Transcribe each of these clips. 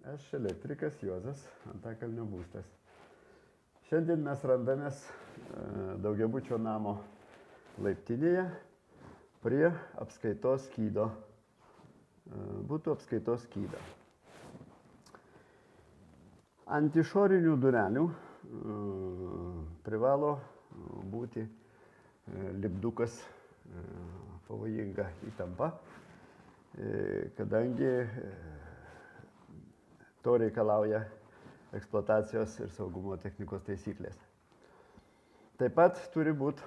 Aš elektrikas Juozas, Antakalnio būstas. Šiandien mes randamės daugiabučio namo laiptinėje prie apskaitos skydo, butų apskaitos skydo. Ant išorinių durelių privalo būti lipdukas pavojinga įtampa, kadangi to reikalauja eksploatacijos ir saugumo technikos taisyklės. Taip pat turi būti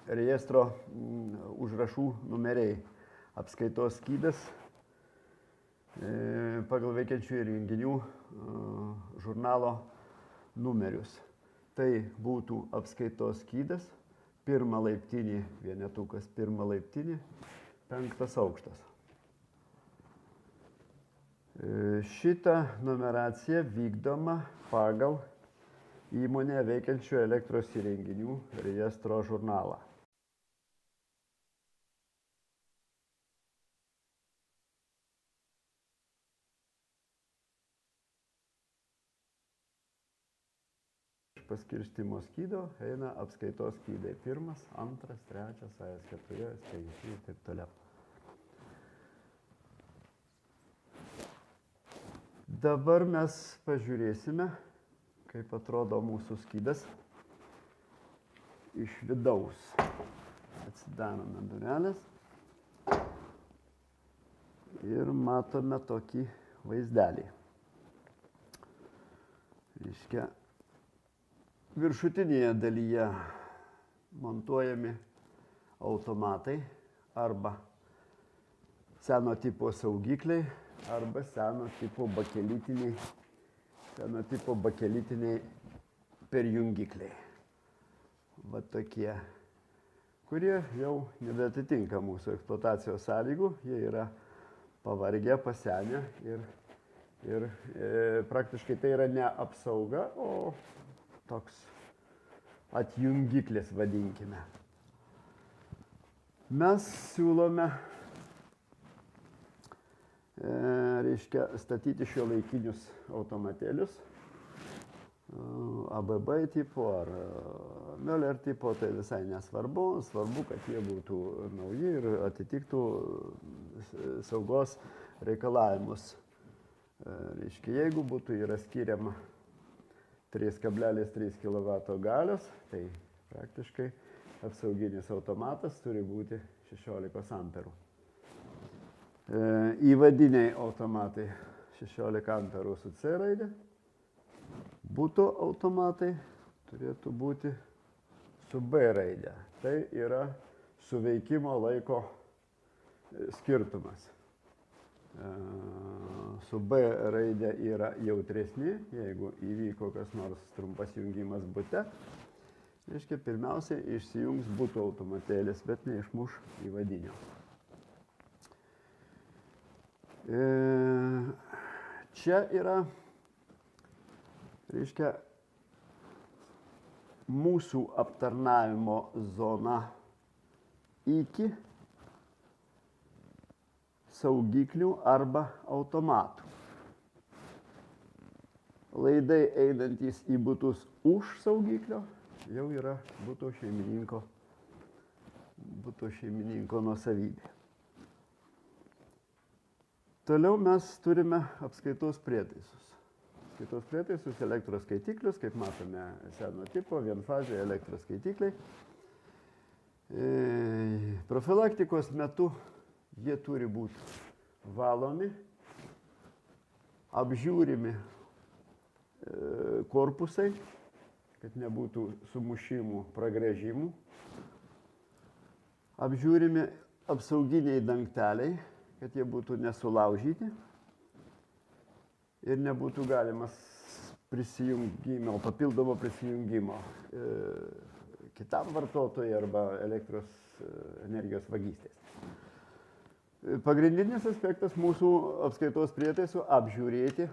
rejestro užrašų numeriai, apskaitos skydas pagal veikiančių įrenginių žurnalo numerius. Tai būtų apskaitos skydas, pirmą laiptinį vienetukas, pirmą laiptinį, 5 aukštas. Šita numeracija vykdoma pagal įmonėje veikiančių elektros įrenginių rejestro žurnalą. Iš paskirstimo skydo eina apskaitos skydai 1, 2, 3, AS4, AS5 ir taip toliau. Dabar mes pažiūrėsime, kaip atrodo mūsų skydas iš vidaus. Atsidarome dureles ir matome tokį vaizdelį. Reiškia, viršutinėje dalyje montuojami automatai arba seno tipo saugikliai, arba seno tipo bakelitiniai perjungikliai. Va tokie, kurie jau nebeatitinka mūsų eksploatacijos sąlygų, jie yra pavargę, pasenę ir praktiškai tai yra ne apsauga, o toks atjungiklis, vadinkime. Mes siūlome statyti šiuolaikinius automatėlius ABB tipo ar Müller tipo, tai visai nesvarbu. Svarbu, kad jie būtų nauji ir atitiktų saugos reikalavimus. Jeigu būtų yra skiriama 3,3 kW galios, tai praktiškai apsauginis automatas turi būti 16 amperų. Įvadiniai automatai 16 amperų su C raidė. Buto automatai turėtų būti su B raidė. Tai yra suveikimo laiko skirtumas. Su B raidė yra jautresni, jeigu įvyko kas nors trumpas jungimas bute. Reiškia, pirmiausiai išsijungs buto automatėlis, bet neišmuš įvadinio. Čia yra, reiškia, mūsų aptarnavimo zona iki saugiklių arba automatų. Laidai einantys į butus už saugiklio jau yra buto šeimininko nuosavybė. Toliau mes turime apskaitos prietaisus. Apskaitos prietaisus, elektros skaitiklius, kaip matome, seno tipo, vienfaziai elektros skaitikliai. Profilaktikos metu jie turi būti valomi, apžiūrimi korpusai, kad nebūtų sumušimų, pragręžimų. Apžiūrimi apsauginiai dangteliai, kad jie būtų nesulaužyti ir nebūtų galimas papildomo prisijungimo kitam vartotojui arba elektros energijos vagystės. Pagrindinis aspektas mūsų apskaitos prietaisų apžiūrėti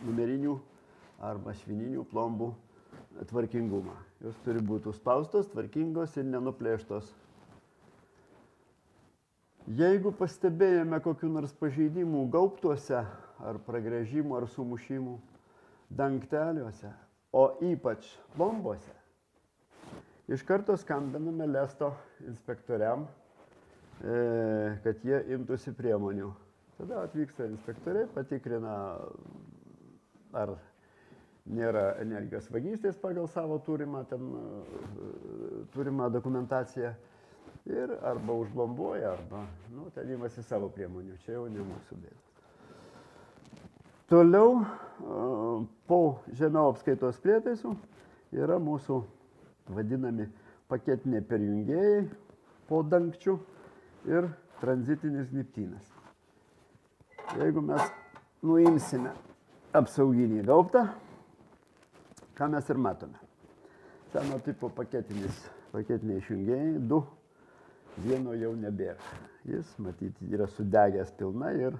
numerinių arba švininių plombų tvarkingumą. Jos turi būti užspaustos, tvarkingos ir nenuplėštos. Jeigu pastebėjome kokių nors pažeidimų gaubtuose, ar pragręžimų, ar sumušimų dangteliuose, o ypač plombose, iš karto skambiname Lesto inspektoriam, kad jie imtųsi priemonių. Tada atvyksta inspektoriai, patikrina, ar nėra energijos vagystės pagal savo turimą dokumentaciją. Ir arba užblombuoja, arba ten imasi savo priemonių. Čia jau ne mūsų bėda. Toliau, po žemiau apskaitos prietaisų yra mūsų vadinami paketiniai perjungėjai po dangčiu ir tranzitinis gnybtynas. Jeigu mes nuimsime apsauginį gaubtą, ką mes ir matome. Seno tipo paketiniai išjungėjai, du. Vieno jau nebėra. Jis, matyti, yra sudegęs pilnai ir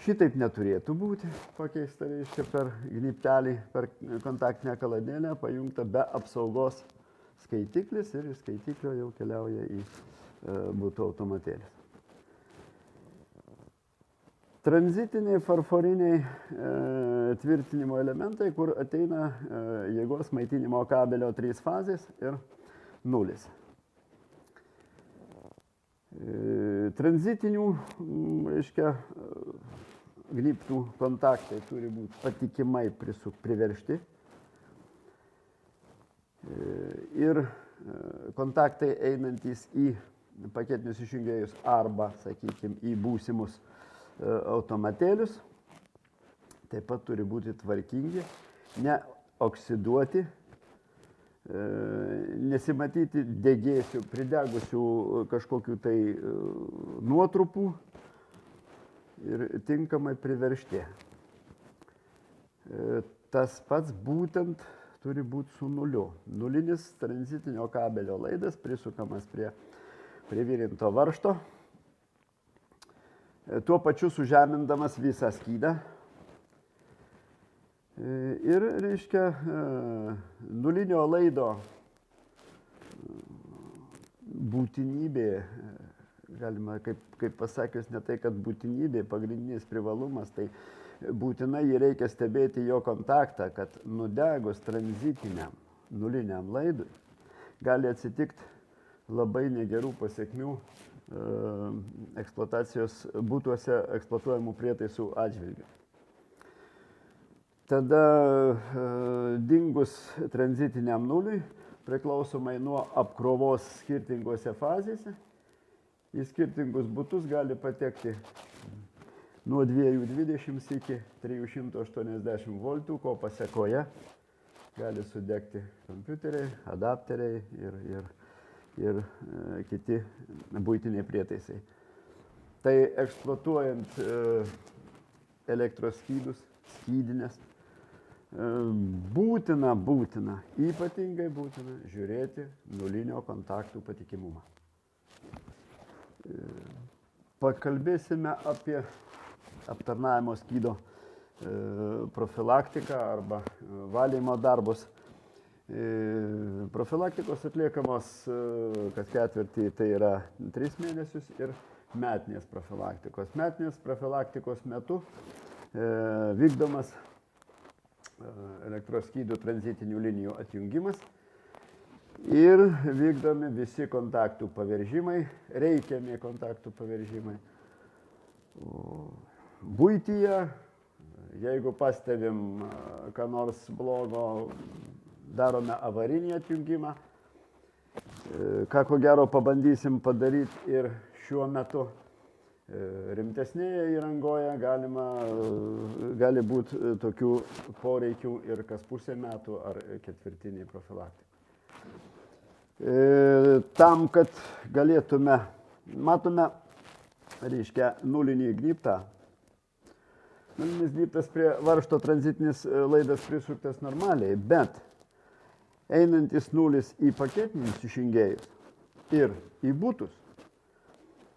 šitaip neturėtų būti pakeista, reiškia, per gnybtelį, per kontaktinę kaladėlę pajungta be apsaugos skaitiklis ir iš skaitiklio jau keliauja į būtų automatėlis. Tranzitiniai farforiniai tvirtinimo elementai, kur ateina jėgos maitinimo kabelio 3 fazės ir 0. Tranzitinių, reiškia, gnybtų kontaktai turi būti patikimai priveržti ir kontaktai einantys į paketinius išjungėjus arba, sakykime, į būsimus automatėlius taip pat turi būti tvarkingi, neoksiduoti, nesimatyti degėsių, pridegusių kažkokių tai nuotrupų ir tinkamai priveržti. Tas pats būtent turi būti su nuliu. Nulinis tranzitinio kabelio laidas prisukamas prie privirinto varžto, tuo pačiu sužemindamas visą skydą. Ir, reiškia, nulinio laido būtinybė, galima, kaip pasakius, ne tai, kad būtinybė, pagrindinis privalumas, tai būtinai jį reikia stebėti jo kontaktą, kad nudegus tranzitiniam nuliniam laidui gali atsitikti labai negerų pasekmių eksploatacijos būtuose eksploatuojamų prietaisų atžvilgių. Tada dingus tranzitiniam nuliui, priklausomai nuo apkrovos skirtingose fazėse, į skirtingus butus gali patekti nuo 220 iki 380 voltų, ko pasekoje gali sudegti kompiuteriai, adapteriai ir kiti buitiniai prietaisai. Tai eksploatuojant elektros skydus, skydinės, būtina, ypatingai būtina žiūrėti nulinio kontaktų patikimumą. Pakalbėsime apie aptarnavimo skydo profilaktiką arba valymo darbus. Profilaktikos atliekamos kas ketvirtį, tai yra 3 mėnesius, ir metinės profilaktikos. Metinės profilaktikos metu vykdomas elektros skydų tranzitinių linijų atjungimas ir vykdomi visi kontaktų paveržimai, reikiami kontaktų paveržimai. Buityje, jeigu pastebim ką nors blogo, darome avarinį atjungimą, ką ko gero pabandysim padaryti ir šiuo metu. Rimtesnėje įrangoje gali būti tokių poreikių ir kas pusę metų ar ketvirtiniai profilaktikai. Tam, kad galėtume, matome, reiškia, nulinį gnybtą. Nulinis gnybtas prie varžto tranzitinis laidas prisuktas normaliai, bet einantis nulis į paketinius išjungėjus ir į butus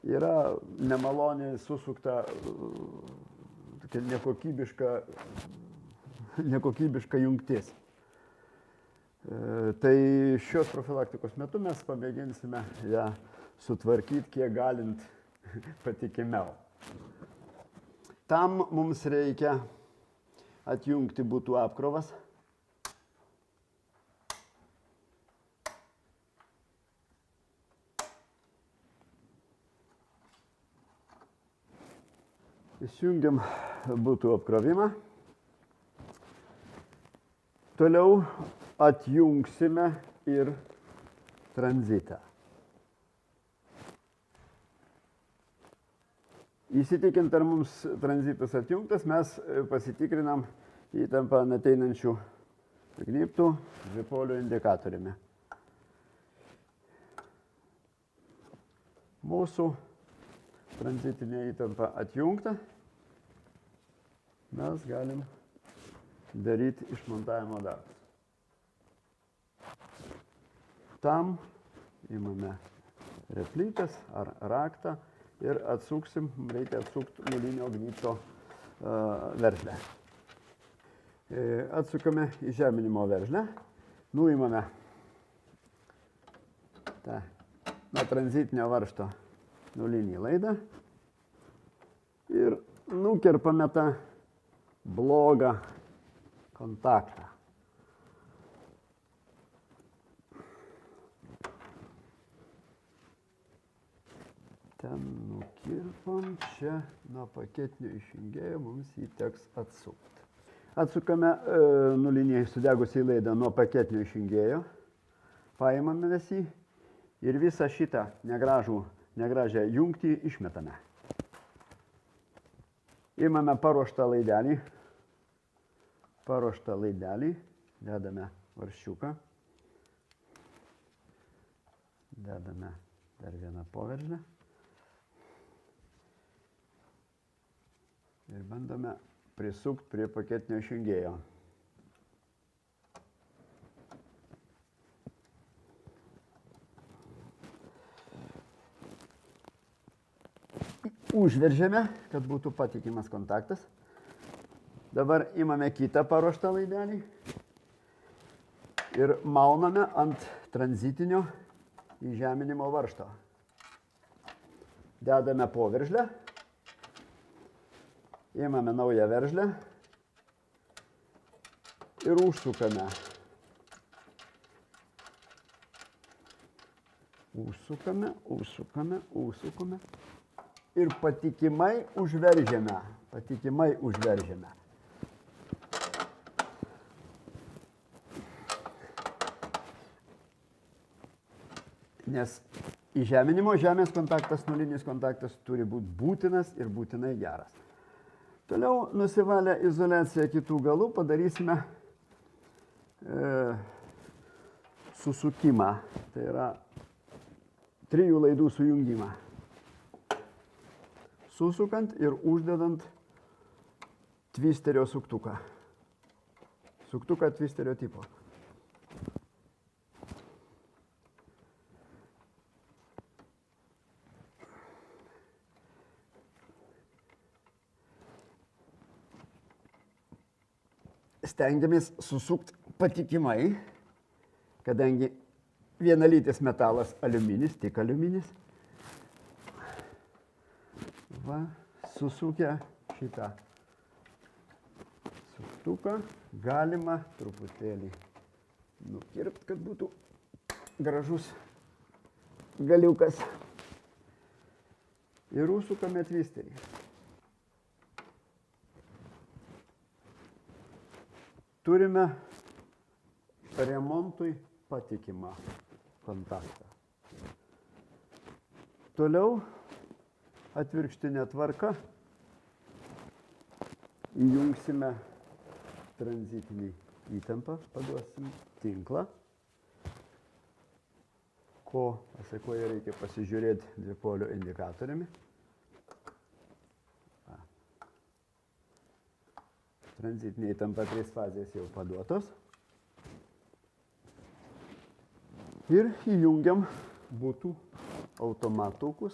yra nemaloniai susukta tokia nekokybiška jungtis. Tai šios profilaktikos metu mes pamėginsime ją sutvarkyti kiek galint patikimiau. Tam mums reikia atjungti būtų apkrovas. Įsijungiam būtų apkrovimą. Toliau atjungsime ir tranzitą. Įsitikint, ar mums tranzitas atjungtas, mes pasitikrinam įtampą ateinančių gnybtų dvipolių indikatoriumi. Mūsų tranzitinė įtampa atjungta. Mes galim daryti išmontavimo darbus. Tam imame replytes ar raktą ir atsuksim, reikia atsukti nulinio gnybto veržlę. Atsukame į žeminimo veržlę, nuimame tą nuo tranzitinio varžto nulinį laidą ir nukerpame tą blogą kontaktą. Ten nukirpam, čia nuo paketinio išjungėjo mums jį teks atsukti. Atsukame nulinį sudegusią laidą nuo paketinio išjungėjo, paimame mes jį ir visą šitą negražią jungtį išmetame. Imame paruoštą laidelį, dedame varžčiuką, dedame dar vieną poveržlę ir bandome prisukti prie paketinio išjungėjo. Užveržiame, kad būtų patikimas kontaktas. Dabar imame kitą paruoštą laidelį ir mauname ant tranzitinio įžeminimo varžto. Dedame poveržlę, imame naują veržlę ir užsukame. Užsukame. Ir patikimai užveržiame. Nes įžeminimo žemės kontaktas, nulinis kontaktas turi būti būtinas ir būtinai geras. Toliau nusivalę izoliaciją kitų galų padarysime susukimą. Tai yra 3 laidų sujungimą. Susukant ir uždedant twisterio suktuką. Suktuką twisterio tipo. Stengiamės susukti patikimai, kadangi vienalytis metalas aliuminis, tik aliuminis. Va, susukę šitą suktuką galima truputėlį nukirpti, kad būtų gražus galiukas. Ir užsukame twisterį. Turime remontui patikimą kontaktą. Toliau atvirkštinė tvarka įjungsime tranzitinį įtampą, paduosim tinklą, ko pasekoje reikia pasižiūrėti dvipolio indikatoriumi. Tranzitinė įtampa 3 fazės jau paduotos. Ir įjungiam būtų automatukus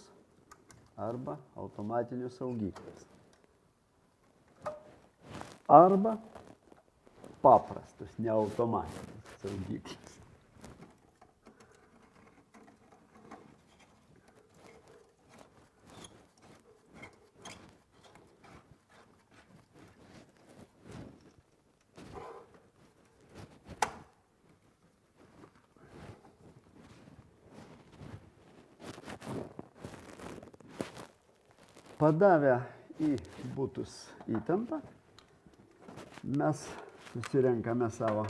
arba automatinius saugiklius. Arba paprastus, neautomatinius saugiklius. Padavę į butus įtampą, mes susirenkame savo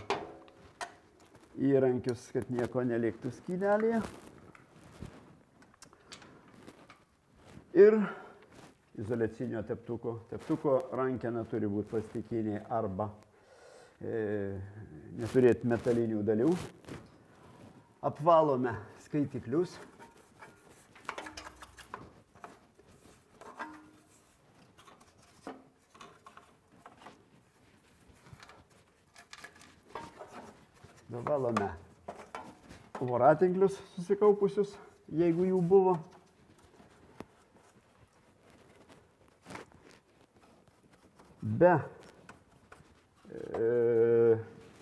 įrankius, kad nieko neliktų skydelyje. Ir izoliacinio teptuko. Teptuko rankena turi būti plastikiniai arba neturėti metalinių dalių. Apvalome skaitiklius. Nuvalome voratinklius susikaupusius, jeigu jų buvo. Be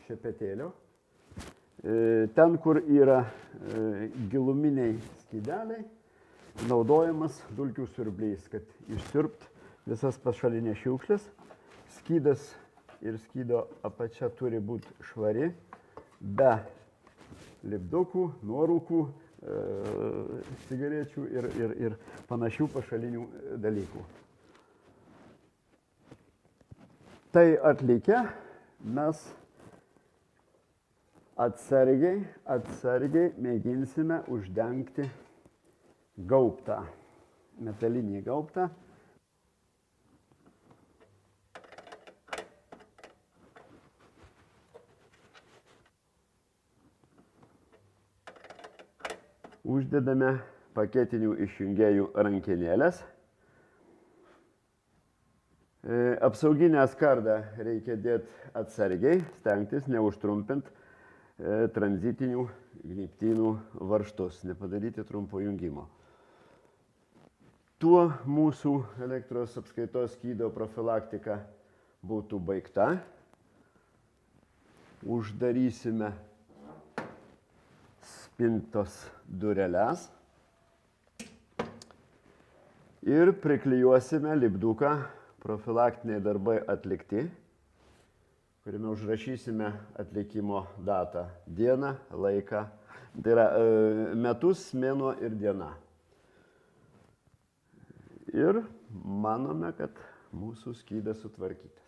šepetėlio, ten, kur yra giluminiai skydeliai, naudojamas dulkių siurblys, kad išsiurbt visas pašalinės šiukšlės. Skydas ir skydo apačia turi būti švari, be lipdukų, nuorūkų, cigarečių ir panašių pašalinių dalykų. Tai atlikę, mes atsargiai mėginsime uždengti gaubtą, metalinį gaubtą. Uždedame paketinių išjungėjų rankenėlės. Apsauginę skardą reikia dėti atsargiai, stengtis neužtrumpint tranzitinių gnybtynų varžtus, nepadaryti trumpo jungimo. Tuo mūsų elektros apskaitos skydo profilaktika būtų baigta. Uždarysime spintos dureles ir priklijuosime lipduką profilaktiniai darbai atlikti, kuriame užrašysime atlikimo datą, dieną, laiką, tai yra metus, mėnuo ir diena. Ir manome, kad mūsų skydas sutvarkytas.